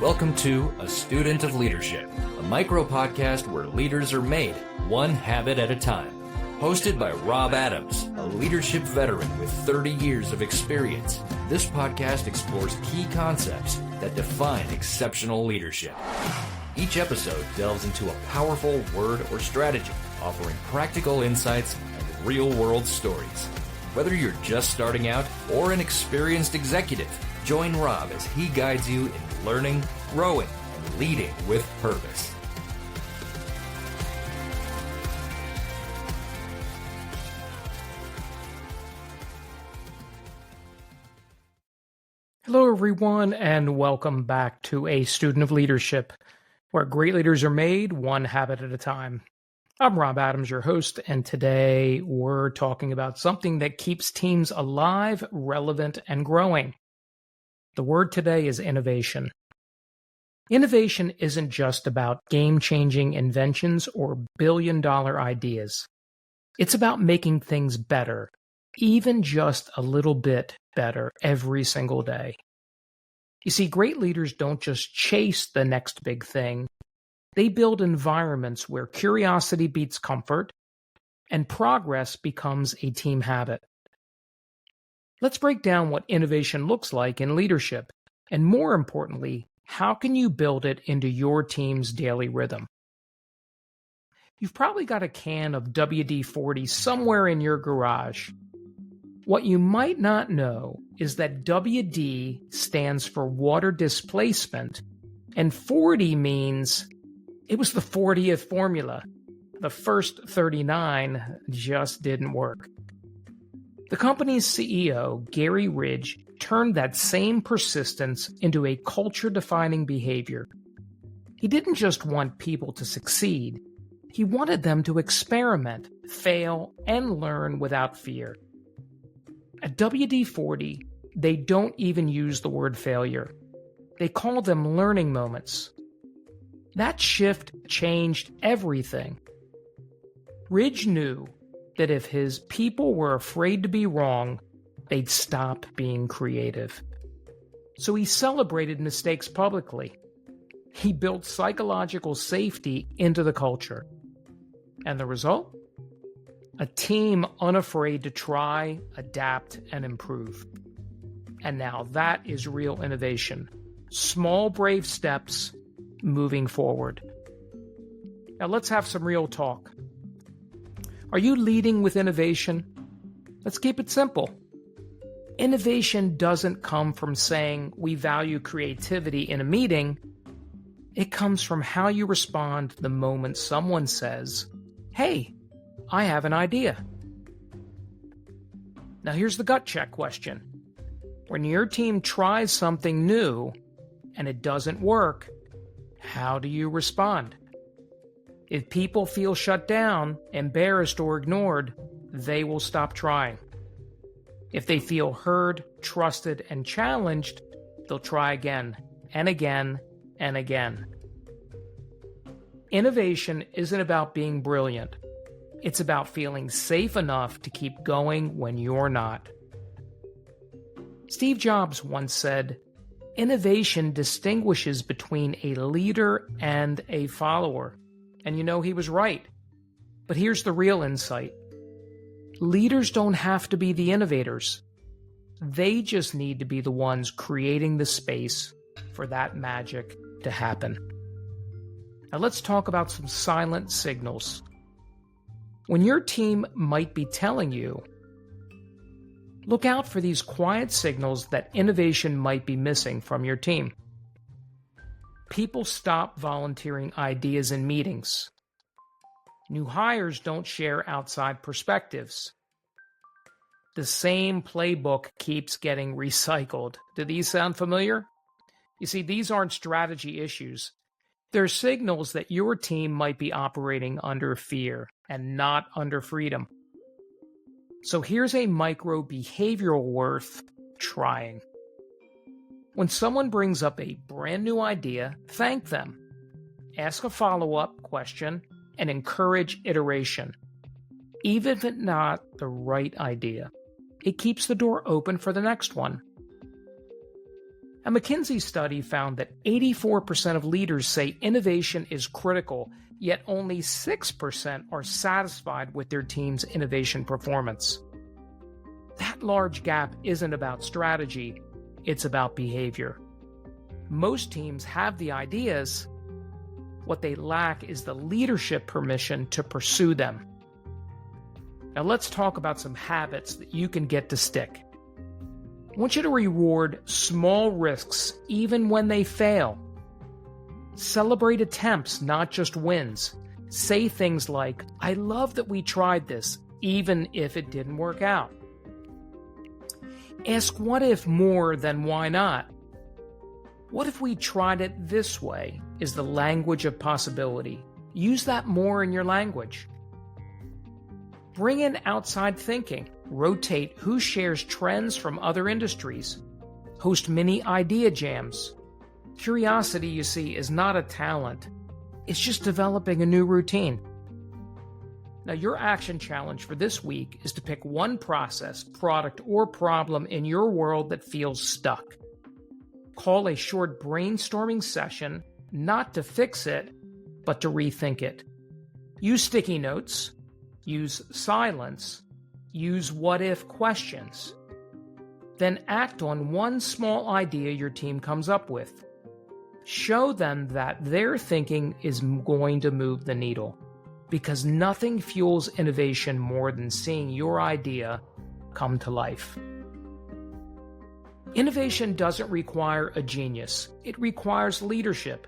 Welcome to A Student of Leadership, a micro-podcast where leaders are made one habit at a time. Hosted by Rob Adams, a leadership veteran with 30 years of experience, this podcast explores key concepts that define exceptional leadership. Each episode delves into a powerful word or strategy, offering practical insights and real-world stories. Whether you're just starting out or an experienced executive, join Rob as he guides you in learning, growing, and leading with purpose. Hello, everyone, and welcome back to A Student of Leadership, where great leaders are made one habit at a time. I'm Rob Adams, your host, and today we're talking about something that keeps teams alive, relevant, and growing. The word today is innovation. Innovation isn't just about game-changing inventions or billion-dollar ideas. It's about making things better, even just a little bit better every single day. You see, great leaders don't just chase the next big thing. They build environments where curiosity beats comfort and progress becomes a team habit. Let's break down what innovation looks like in leadership, and more importantly, how can you build it into your team's daily rhythm? You've probably got a can of WD-40 somewhere in your garage. What you might not know is that WD stands for water displacement, and 40 means it was the 40th formula. The first 39 just didn't work. The company's CEO, Gary Ridge, turned that same persistence into a culture-defining behavior. He didn't just want people to succeed. He wanted them to experiment, fail, and learn without fear. At WD-40, they don't even use the word failure. They call them learning moments. That shift changed everything. Ridge knew that if his people were afraid to be wrong, they'd stop being creative. So he celebrated mistakes publicly. He built psychological safety into the culture. And the result? A team unafraid to try, adapt, and improve. And now that is real innovation. Small, brave steps moving forward. Now let's have some real talk. Are you leading with innovation? Let's keep it simple. Innovation doesn't come from saying we value creativity in a meeting. It comes from how you respond the moment someone says, "Hey, I have an idea." Now here's the gut check question. When your team tries something new and it doesn't work, how do you respond? If people feel shut down, embarrassed, or ignored, they will stop trying. If they feel heard, trusted, and challenged, they'll try again and again and again. Innovation isn't about being brilliant. It's about feeling safe enough to keep going when you're not. Steve Jobs once said, "Innovation distinguishes between a leader and a follower." And you know, he was right. But here's the real insight. Leaders don't have to be the innovators. They just need to be the ones creating the space for that magic to happen. Now let's talk about some silent signals. When your team might be telling you, look out for these quiet signals that innovation might be missing from your team. People stop volunteering ideas in meetings. New hires don't share outside perspectives. The same playbook keeps getting recycled. Do these sound familiar? You see, these aren't strategy issues. They're signals that your team might be operating under fear and not under freedom. So here's a micro behavioral worth trying. When someone brings up a brand new idea, thank them. Ask a follow-up question and encourage iteration. Even if it's not the right idea, it keeps the door open for the next one. A McKinsey study found that 84% of leaders say innovation is critical, yet only 6% are satisfied with their team's innovation performance. That large gap isn't about strategy, it's about behavior. Most teams have the ideas. What they lack is the leadership permission to pursue them. Now let's talk about some habits that you can get to stick. I want you to reward small risks even when they fail. Celebrate attempts, not just wins. Say things like, "I love that we tried this, even if it didn't work out." Ask what if more than why not. What if we tried it this way is the language of possibility. Use that more in your language. Bring in outside thinking. Rotate who shares trends from other industries. Host mini idea jams. Curiosity, you see, is not a talent. It's just developing a new routine. Now, your action challenge for this week is to pick one process, product, or problem in your world that feels stuck. Call a short brainstorming session, not to fix it, but to rethink it. Use sticky notes. Use silence. Use what-if questions. Then act on one small idea your team comes up with. Show them that their thinking is going to move the needle, because nothing fuels innovation more than seeing your idea come to life. Innovation doesn't require a genius. It requires leadership.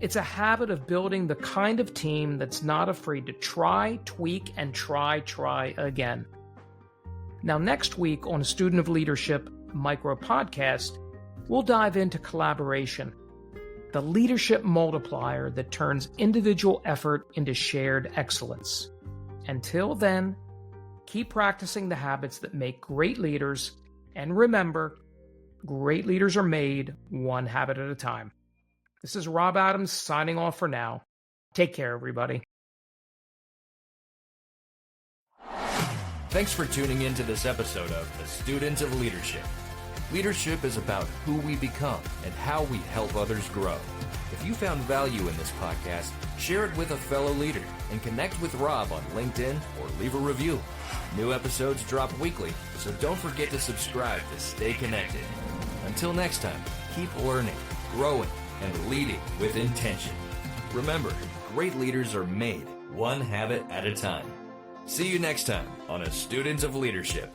It's a habit of building the kind of team that's not afraid to try, tweak, and try again. Now, next week on a Student of Leadership micro podcast, we'll dive into collaboration, the leadership multiplier that turns individual effort into shared excellence. Until then, keep practicing the habits that make great leaders, and remember, great leaders are made one habit at a time. This is Rob Adams signing off for now. Take care, everybody. Thanks for tuning in to this episode of The Student of Leadership. Leadership is about who we become and how we help others grow. If you found value in this podcast, share it with a fellow leader and connect with Rob on LinkedIn or leave a review. New episodes drop weekly, so don't forget to subscribe to stay connected. Until next time, keep learning, growing, and leading with intention. Remember, great leaders are made one habit at a time. See you next time on A Student of Leadership.